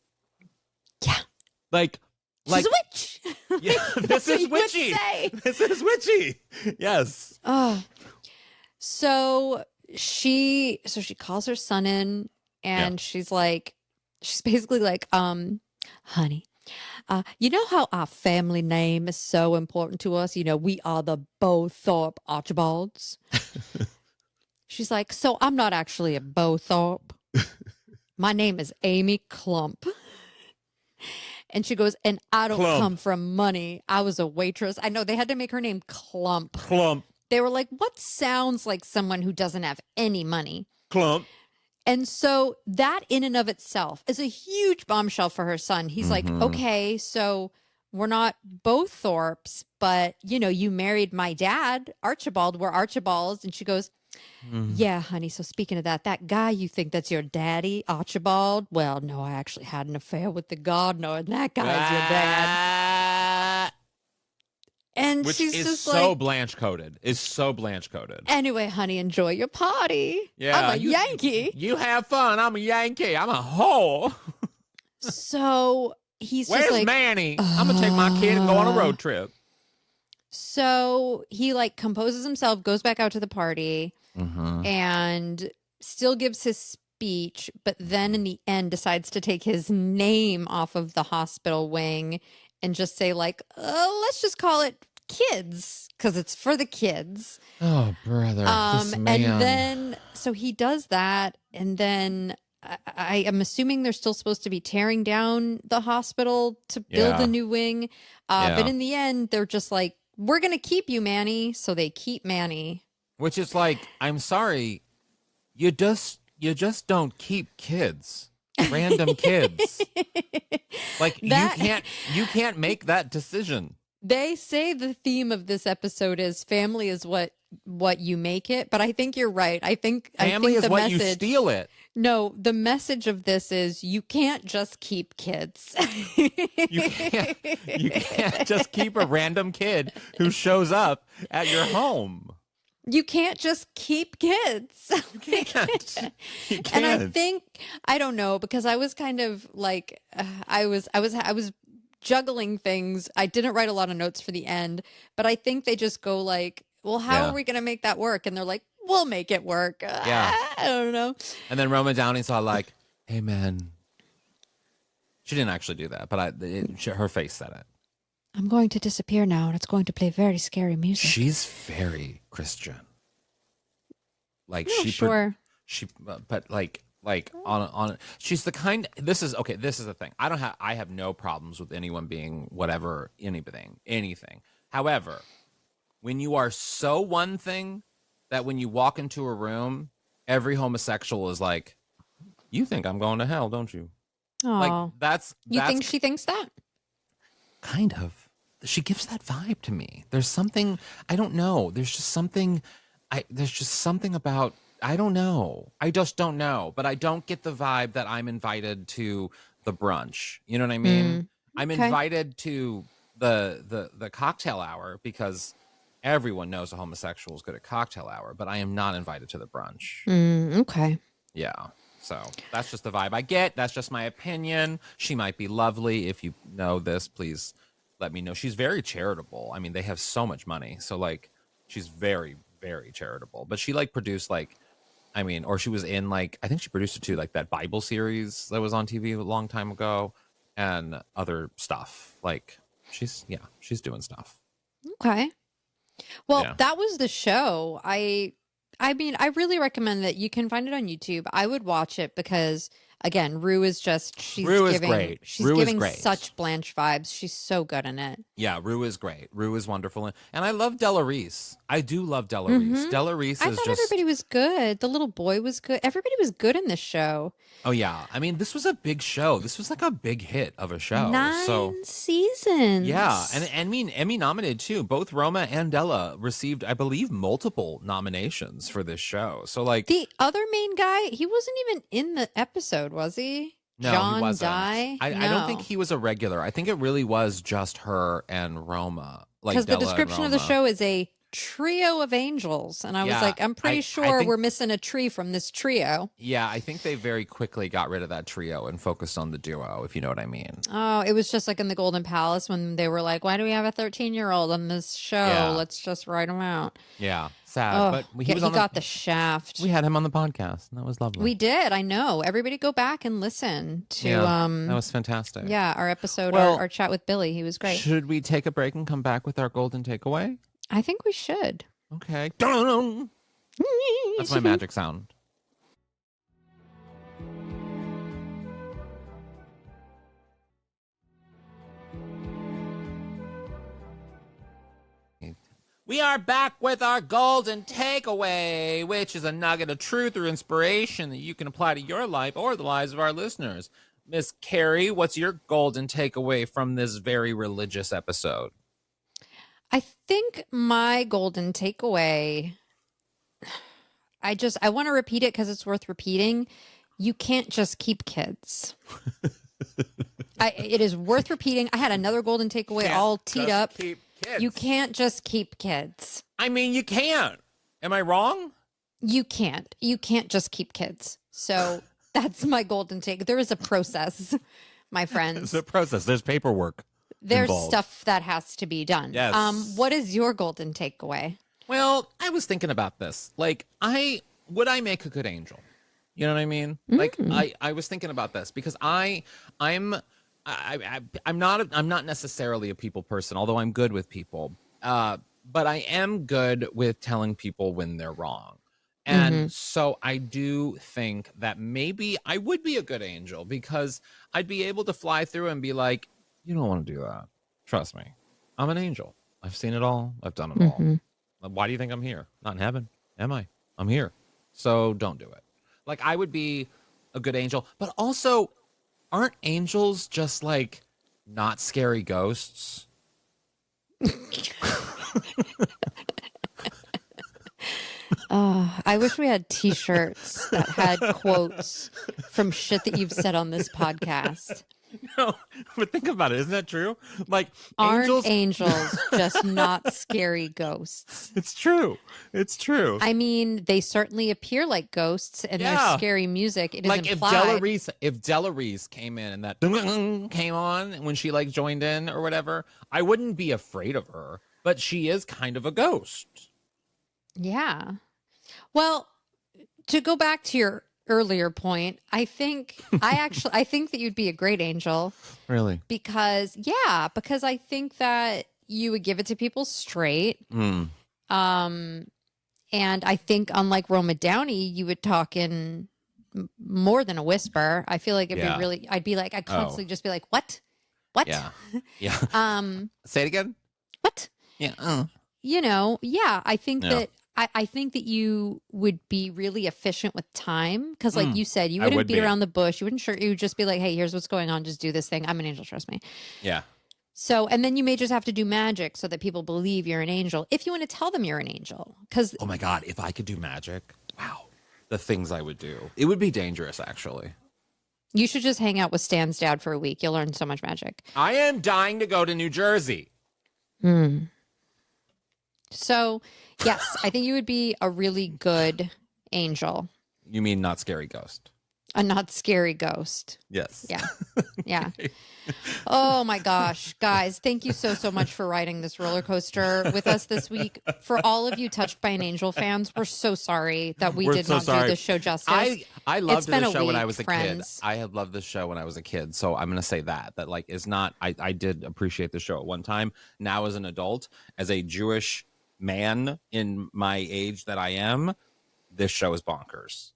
Yeah. Like, She's a witch. yeah, this is You would witchy. say. This is witchy. Yes. Oh. So she calls her son in and she's basically like, honey, you know how our family name is so important to us? You know, we are the Bowthorpe Archibalds. She's like, so I'm not actually a Bowthorpe. My name is Amy Clump. And she goes, and I don't Clump. come from money. I was a waitress. I know they had to make her name Clump. Clump. They were like, what sounds like someone who doesn't have any money? Clump. And so that in and of itself is a huge bombshell for her son. He's like, okay, so we're not both Thorpes, but you know, you married my dad, Archibald. We're Archibalds. And she goes, yeah, honey. So speaking of that guy you think that's your daddy, Archibald? Well, no, I actually had an affair with the gardener, and that guy's your dad. And Which she's is just so like, Blanche coded. Is so Blanche coded. anyway, honey, enjoy your party. Yeah, I'm a Yankee. You have fun. I'm a Yankee. I'm a whore. So he's Where's just like, Manny? I'm gonna take my kid and go on a road trip. So he like composes himself, goes back out to the party, and still gives his speech, but then in the end decides to take his name off of the hospital wing and just say like, let's just call it kids because it's for the kids. Oh, brother. This man. And then so he does that, and then I am assuming they're still supposed to be tearing down the hospital to build a new wing. But in the end, they're just like, we're going to keep you, Manny. So they keep Manny. Which is like, I'm sorry, you just don't keep kids, random kids. Like you can't make that decision. They say the theme of this episode is family is what you make it, but I think you're right. I think Family is the what message, you steal it. No, the message of this is you can't just keep kids. You can't just keep a random kid who shows up at your home. You can't just keep kids. You can't. You can't. And I think, I don't know, because I was kind of like, I was juggling things. I didn't write a lot of notes for the end, but I think they just go like, well, how are we going to make that work? And they're like, we'll make it work. Yeah. I don't know. And then Roma Downey's all like, hey, man. She didn't actually do that, but her face said it. I'm going to disappear now, and it's going to play very scary music. She's very Christian. Like but like on she's the kind. This is the thing. I have no problems with anyone being whatever, anything. However, when you are so one thing that when you walk into a room, every homosexual is like, you think I'm going to hell, don't you? Oh, like that's you think she thinks that? Kind of. She gives that vibe to me. There's something, I don't know. There's just something about, I don't know. I just don't know. But I don't get the vibe that I'm invited to the brunch. You know what I mean? I'm invited to the cocktail hour because everyone knows a homosexual is good at cocktail hour, but I am not invited to the brunch. Okay. Yeah. So that's just the vibe I get. That's just my opinion. She might be lovely. If you know this, please let me know. She's very charitable. I mean, they have so much money. So like, she's very, very charitable. But she like produced or she was in I think she produced it too, like that Bible series that was on TV a long time ago and other stuff. Like she's doing stuff. Okay. Well, that was the show. I mean, I really recommend that you can find it on YouTube. I would watch it because, again, Rue is great. She's giving such Blanche vibes. She's so good in it. Yeah, Rue is great. Rue is wonderful. And I love Della Reese. I do love Della Reese. Della Reese I is thought just... everybody was good. The little boy was good. Everybody was good in this show. Oh, yeah. I mean, this was a big show. This was like a big hit of a show. 9 seasons. Yeah. And I mean, Emmy nominated too. Both Roma and Della received, I believe, multiple nominations for this show. So like... The other main guy, he wasn't even in the episode, was he? No, John he wasn't. Dye? I don't think he was a regular. I think it really was just her and Roma. Because the description of the show is a trio of angels. And I was Yeah, like, I'm pretty I sure think- we're missing a tree from this trio. Yeah, I think they very quickly got rid of that trio and focused on the duo, if you know what I mean. Oh, it was just like in the Golden Palace when they were like, why do we have a 13-year-old on this show? Yeah. Let's just write him out. Yeah, sad. Oh, But he was on got the shaft. We had him on the podcast, and that was lovely. We did. I know. Everybody go back and listen to that was fantastic. yeah, our episode, Well, our chat with Billy. He was great. Should we take a break and come back with our golden takeaway? I think we should. Okay. That's my magic sound. We are back with our golden takeaway, which is a nugget of truth or inspiration that you can apply to your life or the lives of our listeners. Miss Kerri, what's your golden takeaway from this very religious episode? I think my golden takeaway, I want to repeat it because it's worth repeating. You can't just keep kids. It is worth repeating. I had another golden takeaway all teed up. You can't just keep kids. I mean, you can't. Am I wrong? You can't. You can't just keep kids. So that's my golden take. There is a process, my friends. It's a process. There's paperwork. There's involved. stuff that has to be done. Yes. What is your golden takeaway? Well, I was thinking about this. Like, would I make a good angel? You know what I mean? Like, I was thinking about this because I'm not necessarily a people person, although I'm good with people. But I am good with telling people when they're wrong. And so I do think that maybe I would be a good angel because I'd be able to fly through and be like, you don't want to do that. Trust me. I'm an angel. I've seen it all. I've done it all. Why do you think I'm here? Not in heaven. Am I? I'm here. So don't do it. Like, I would be a good angel. But also, aren't angels just like not scary ghosts? I wish we had t-shirts that had quotes from shit that you've said on this podcast. No, but think about it. Isn't that true? Like, Aren't angels just not scary ghosts? It's true. It's true. I mean, they certainly appear like ghosts and their scary music. It is like implied. if Della Reese came in and that came on when she like joined in or whatever, I wouldn't be afraid of her. But she is kind of a ghost. Yeah. Well, to go back to your earlier point, I think that you'd be a great angel. Really? Because I think that you would give it to people straight. And I think unlike Roma Downey, you would talk in more than a whisper. I feel like it'd be really, I'd constantly just be like, what? Yeah. Yeah. Say it again. What? Yeah. You know, I think that I think that you would be really efficient with time because, like you said, you wouldn't beat around the bush. You wouldn't you would just be like, hey, here's what's going on. Just do this thing. I'm an angel. Trust me. Yeah. So, and then you may just have to do magic so that people believe you're an angel. If you want to tell them you're an angel, because oh my God, if I could do magic, wow, the things I would do. It would be dangerous, actually. You should just hang out with Stan's dad for a week. You'll learn so much magic. I am dying to go to New Jersey. So, yes, I think you would be a really good angel. You mean not scary ghost? A not scary ghost. Yes. Yeah. Yeah. Oh my gosh, guys, thank you so much for riding this roller coaster with us this week. For all of you Touched by an Angel fans, we're so sorry that we did not do this show justice. I loved this show when I was a friends. kid. I had loved this show when I was a kid. So I'm going to say that like is not, I did appreciate the show at one time. Now as an adult, as a Jewish man in my age that I am, this show is bonkers.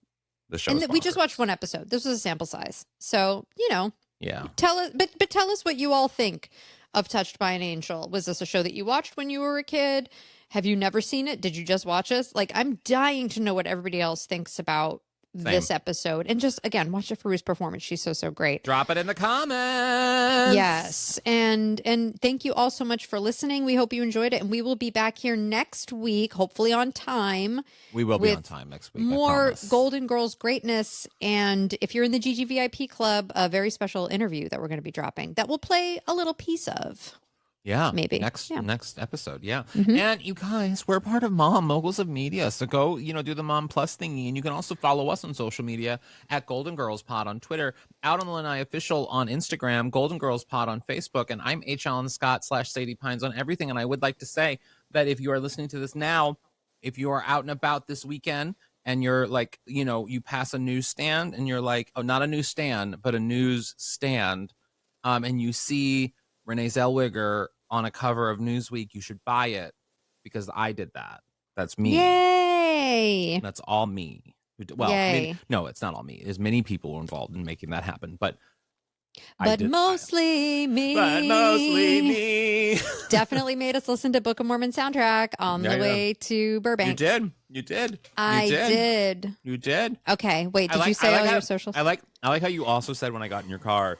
The show is bonkers. We just watched one episode. This was a sample size. So, you know, yeah. Tell us, but tell us what you all think of Touched by an Angel. Was this a show that you watched when you were a kid? Have you never seen it? Did you just watch us? Like, I'm dying to know what everybody else thinks about this episode. And just, again, watch it for Rue's performance. She's so great. Drop it in the comments. Yes. And thank you all so much for listening. We hope you enjoyed it. And we will be back here next week, hopefully on time. We will be on time next week. More Golden Girls greatness. And if you're in the GGVIP club, a very special interview that we're going to be dropping that we'll play a little piece of. Yeah. Maybe. Next episode. Yeah. Mm-hmm. And you guys, we're part of Mom Moguls of Media. So go, do the Mom Plus thingy. And you can also follow us on social media at Golden Girls Pod on Twitter, Out on the Lanai Official on Instagram, Golden Girls Pod on Facebook. And I'm HAlanScott /Sadie Pines on everything. And I would like to say that if you are listening to this now, if you are out and about this weekend and you're like, you pass a newsstand and you're like, oh, not a newsstand, but a news stand, and you see Renee Zellweger on a cover of Newsweek, you should buy it because I did that. That's me. Yay! That's all me. Well, Yay. no, it's not all me. There's many people involved in making that happen, but mostly me. But mostly me. Definitely made us listen to Book of Mormon soundtrack on the way to Burbank. You did. I did. You did. Okay, wait. Did you say all your socials? I like how you also said when I got in your car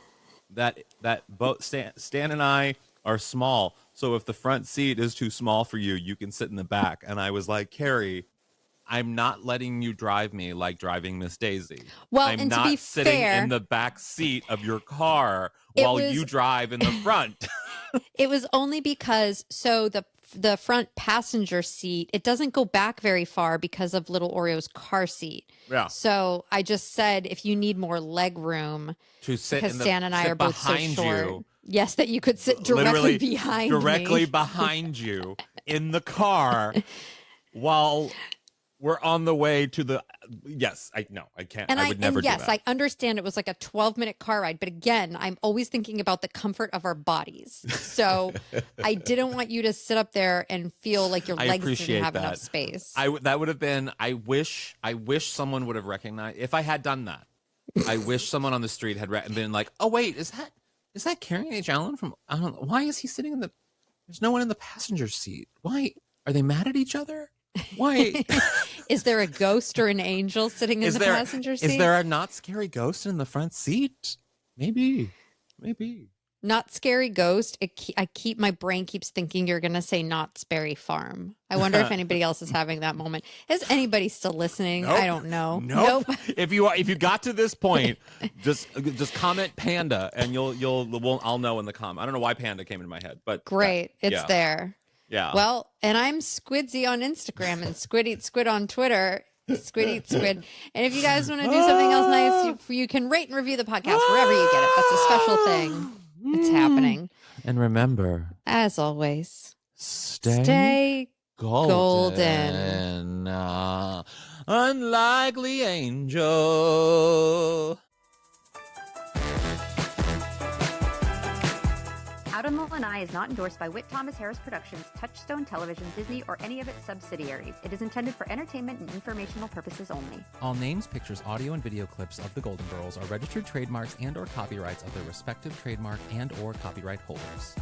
that both Stan and I are small, so if the front seat is too small for you, you can sit in the back. And I was like, Kerri, I'm not letting you drive me like driving Miss Daisy. Well, I'm and not to be sitting fair, in the back seat of your car while you drive in the front. It was only because the front passenger seat, it doesn't go back very far because of little Oreo's car seat. Yeah. So I just said if you need more leg room To sit because Stan and I are both so short. you. Yes, that you could sit directly behind me. Behind you in the car while we're on the way to the. Yes, I can't. And I would never do yes, that. I understand it was like a 12-minute car ride, but again, I'm always thinking about the comfort of our bodies. So I didn't want you to sit up there and feel like your legs didn't have enough space. That would have been. I wish someone would have recognized if I had done that. I wish someone on the street had been like, "Oh wait, is that Kerri and H. Allen from? I don't know. Why is he sitting in the? There's no one in the passenger seat. Why are they mad at each other? Why Is there a ghost or an angel sitting in the passenger seat? Is there a not scary ghost in the front seat? Maybe. Not scary ghost. My brain keeps thinking you're going to say Knott's Berry Farm. I wonder if anybody else is having that moment. Is anybody still listening? Nope. I don't know. Nope. If you got to this point, just comment panda and I'll know in the comment. I don't know why panda came into my head, but great. It's there. Yeah. Well, and I'm Squidsy on Instagram and Squid Eat Squid on Twitter. Squid Eat Squid. And if you guys want to do something else nice, you can rate and review the podcast wherever you get it. That's a special thing. It's happening. And remember, as always, stay golden. Unlikely angel. Out on the Lanai is not endorsed by Whit Thomas Harris Productions, Touchstone Television, Disney, or any of its subsidiaries. It is intended for entertainment and informational purposes only. All names, pictures, audio, and video clips of the Golden Girls are registered trademarks and/or copyrights of their respective trademark and/or copyright holders.